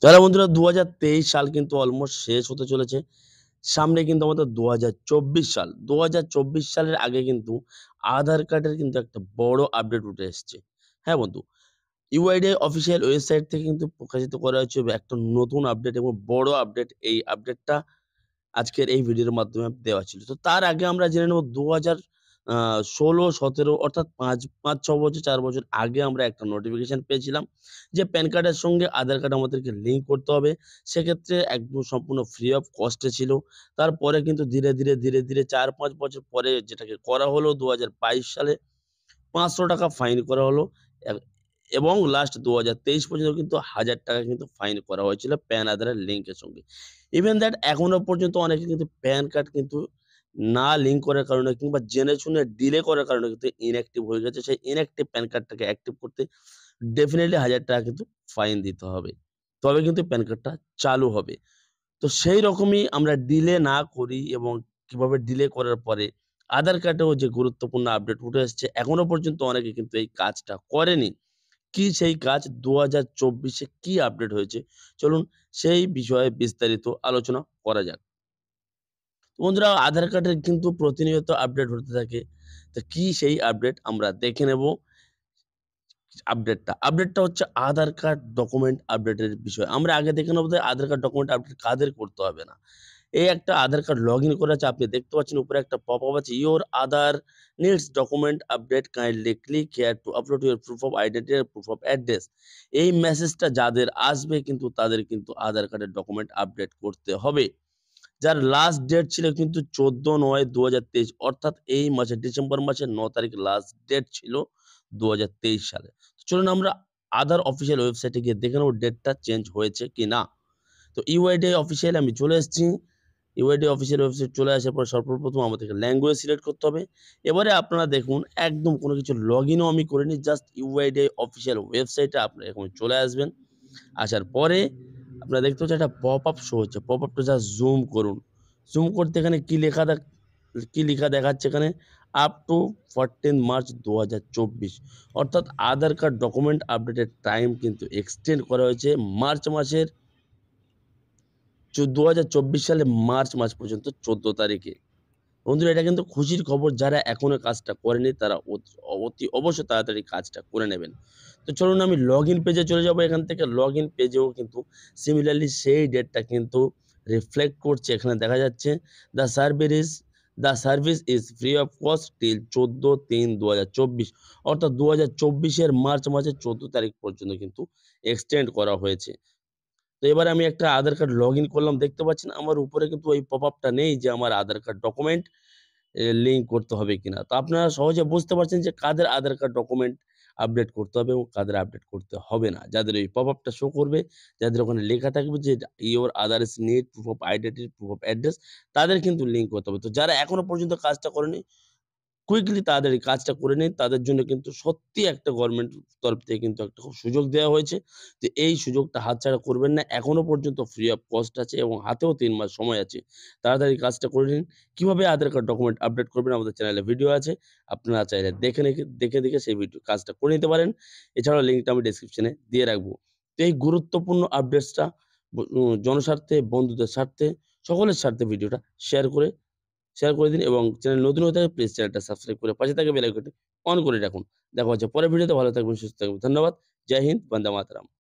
তাহলে বন্ধুরা ২০২৩ সাল কিন্তু অলমোস্ট শেষ হতে চলেছে। সামনে কিন্তু আমাদের ২০২৪ সাল। ২০২৪ সালের আগে কিন্তু আধার কার্ডের কিন্তু একটা বড় আপডেট উঠে এসছে। হ্যাঁ বন্ধু, ইউআইডিআই অফিসিয়াল ওয়েবসাইট থেকে কিন্তু প্রকাশিত করা হয়েছে একটা নতুন আপডেট এবং বড় আপডেট। এই আপডেটটা আজকের এই ভিডিওর মাধ্যমে দেওয়া ছিল। তো তার আগে আমরা জেনে নেব ২০১৬-১৭ অর্থাৎ ৫-৬ বছর ৪ বছর আগে আমরা একটা নোটিফিকেশন পেয়েছিলাম যে প্যান কার্ডের সঙ্গে আধার কার্ড আমাদেরকে লিঙ্ক করতে হবে। সেক্ষেত্রে একদম সম্পূর্ণ ফ্রি অফ কস্ট এ ছিল। তারপরে কিন্তু ধীরে ধীরে ৪-৫ বছর পরে যেটাকে করা হলো ২০২২ সালে ৳৫০০ ফাইন করা হলো। এ এবং লাস্ট ২০২৩ পর্যন্ত কিন্তু ৳১,০০০ কিন্তু ফাইন করা হয়েছিল প্যান আধারের লিঙ্কের সঙ্গে। ইভেন দ্যাট এখনো পর্যন্ত অনেকে কিন্তু প্যান কার্ড কিন্তু না লিঙ্ক করার কারণে কিংবা জেনে শুনে ডিলে করার কারণে কিন্তু ইনঅ্যাক্টিভ হয়ে গেছে। সেই ইনঅ্যাক্টিভ প্যান কার্ডটাকে অ্যাক্টিভ করতে ডেফিনিটলি ৳১,০০০ কিন্তু ফাইন দিতে হবে। তবে কিন্তু প্যান কার্ডটা চালু হবে। তো সেই রকমই আমরা ডিলে না করি এবং কিভাবে ডিলে করার পরে আধার কার্ডেও যে গুরুত্বপূর্ণ আপডেট উঠে এসছে, এখনো পর্যন্ত অনেকে কিন্তু এই কাজটা করেনি। কি সেই কাজ? ২০২৪ এ কি আপডেট হয়েছে? চলুন সেই বিষয়ে বিস্তারিত আলোচনা করা যাক। বন্ধুরা, আধার কার্ডের কিন্তু প্রতিনিয়ত আপডেট হতে থাকে। তো কি সেই আপডেট? আমরা দেখে নেব আপডেটটা হচ্ছে আধার কার্ড ডকুমেন্ট আপডেটের বিষয়। আমরা আগে দেখে নেব যে আধার কার্ড ডকুমেন্ট আপডেট কাদের করতে হবে না। এই একটা আধার কার্ড লগইন করা আছে। আপনি দেখতে পাচ্ছেন উপরে একটা পপআপ আছে। Your Aadhaar needs document update kindly click here to upload your proof of identity and proof of address. এই মেসেজটা যাদের আসবে কিন্তু তাদের কিন্তু আধার কার্ডের ডকুমেন্ট আপডেট করতে হবে। যার লাস্ট ডেট ছিল কিন্তু ১৪/৯/২০২৩ অর্থাৎ এই মাসে ডিসেম্বর মাসের ৯ তারিখ লাস্ট ডেট ছিল ২০২৩ সালে। তো চলুন আমরা আধার অফিসিয়াল ওয়েবসাইটে গিয়ে দেখে নেব ডেটটা চেঞ্জ হয়েছে কিনা। তো ইউআইডিআই অফিসিয়াল আমি চলে এসেছি। ইউআইডিআই অফিসিয়াল ওয়েবসাইট চলে আসার পর সর্বপ্রথম আমাদেরকে ল্যাঙ্গুয়েজ সিলেক্ট করতে হবে। এবারে আপনারা দেখুন একদম কোনো কিছু লগইনও আমি করিনি। জাস্ট ইউআইডিআই অফিসিয়াল ওয়েবসাইটে আপনারা এখন চলে আসবেন। আসার পরে আপনারা দেখতে পাচ্ছেন একটা পপআপ শো হচ্ছে। পপআপটা জাস্ট জুম করুন। জুম করতে এখানে কি লিখা দেখাচ্ছে এখানে? আপ টু 14 মার্চ ২০২৪ অর্থাৎ আধার কার্ড ডকুমেন্ট আপডেটের টাইম কিন্তু এক্সটেন্ড করা হয়েছে মার্চ মাসের ২০২৪ সালে মার্চ মাস পর্যন্ত ১৪ তারিখে। বন্ধুরা, এটা কিন্তু খুশির খবর। যারা এখনো কাজটা করেনি তারা অতি অবশ্যই তাড়াতাড়ি কাজটা করে নেবেন। তো চলুন আমি লগইন পেজে চলে যাবো। এখান থেকে লগইন পেজেও কিন্তু সিমিলারলি সেই ডেটটা কিন্তু রিফ্লেক্ট করছে। এখানে দেখা যাচ্ছে the service the service is free of cost till ১৪/৩/২০২৪ অর্থাৎ ২০২৪ এর মার্চ মাসের ১৪ তারিখ পর্যন্ত কিন্তু এক্সটেন্ড করা হয়েছে। তো এবারে আমি একটা আধার কার্ড লগইন করলাম। দেখতে পাচ্ছেন আমার উপরে কিন্তু ওই পপআপটা নেই যে আমার আধার কার্ড ডকুমেন্ট লিঙ্ক করতে হবে কিনা। তো আপনারা সহজে বুঝতে পারছেন যে কাদের আধার কার্ড ডকুমেন্ট আপডেট করতে হবে এবং কাদের আপডেট করতে হবে না। যাদের ওই পপআপটা শো করবে, যাদের ওখানে লেখা থাকবে যে your Aadhaar is need proof of identity, proof of address, তাদের কিন্তু লিঙ্ক করতে হবে। তো যারা এখনো পর্যন্ত কাজটা করেনি কুইকলি তাড়াতাড়ি কাজটা করে নিন। তাদের জন্য কিন্তু সত্যি একটা গভর্নমেন্ট তরফ থেকে কিন্তু একটা খুব সুযোগ দেওয়া হয়েছে। যে এই সুযোগটা হাতছাড়া করবেন না। এখনো পর্যন্ত ফ্রি অফ কস্ট আছে এবং হাতেও ৩ মাস সময় আছে। তাড়াতাড়ি কাজটা করে নিন। কিভাবে আধার কার্ড ডকুমেন্ট আপডেট করবেন আমাদের চ্যানেলে ভিডিও আছে। আপনারা চাইলে দেখে সেই কাজটা করে নিতে পারেন। এছাড়াও লিঙ্কটা আমি ডেসক্রিপশনে দিয়ে রাখবো। তো এই গুরুত্বপূর্ণ আপডেটসটা জনস্বার্থে, বন্ধুদের স্বার্থে, সকলের স্বার্থে ভিডিওটা শেয়ার করে দিন এবং চ্যানেল নতুন হয়ে থাকলে প্লিজ চ্যানেলটা সাবস্ক্রাইব করে পাশে থাকা বেল আইকনটি অন করে রাখুন। দেখা হচ্ছে পরের ভিডিওতে। ভালো থাকবেন, সুস্থ থাকবেন। ধন্যবাদ। জয় হিন্দ, বন্দে মাতরম।